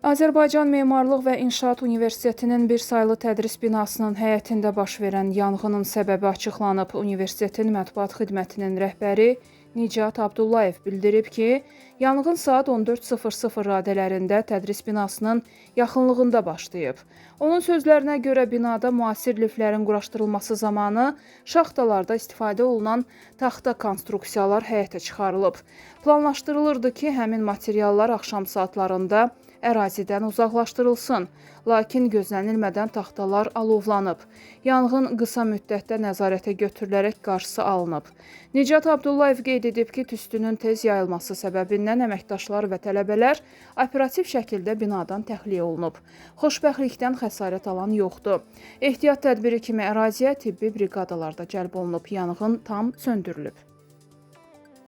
Azərbaycan Memarlıq və İnşaat Universitetinin bir saylı tədris binasının həyətində baş verən yanğının səbəbi açıqlanıb. Universitetin mətbuat xidmətinin rəhbəri Nicat Abdullayev bildirib ki, yanğın saat 14:00 radələrində tədris binasının yaxınlığında başlayıb. Onun sözlərinə görə binada müasir liftlərin quraşdırılması zamanı şaxtalarda istifadə olunan taxta konstruksiyalar həyətə çıxarılıb. Planlaşdırılırdı ki, həmin materiallar axşam saatlarında ərazidən uzaqlaşdırılsın, lakin gözlənilmədən taxtalar alovlanıb. Yanğın qısa müddətdə nəzarətə götürülərək qarşısı alınıb. Nicat Abdullayev qeyd edib ki, tüstünün tez yayılması səbəbindən əməkdaşlar və tələbələr operativ şəkildə binadan təxliyə olunub. Xoşbəxtlikdən xəsarət alan yoxdur. Ehtiyat tədbiri kimi əraziyə tibbi briqadalar da cəlb olunub. Yanğın tam söndürülüb.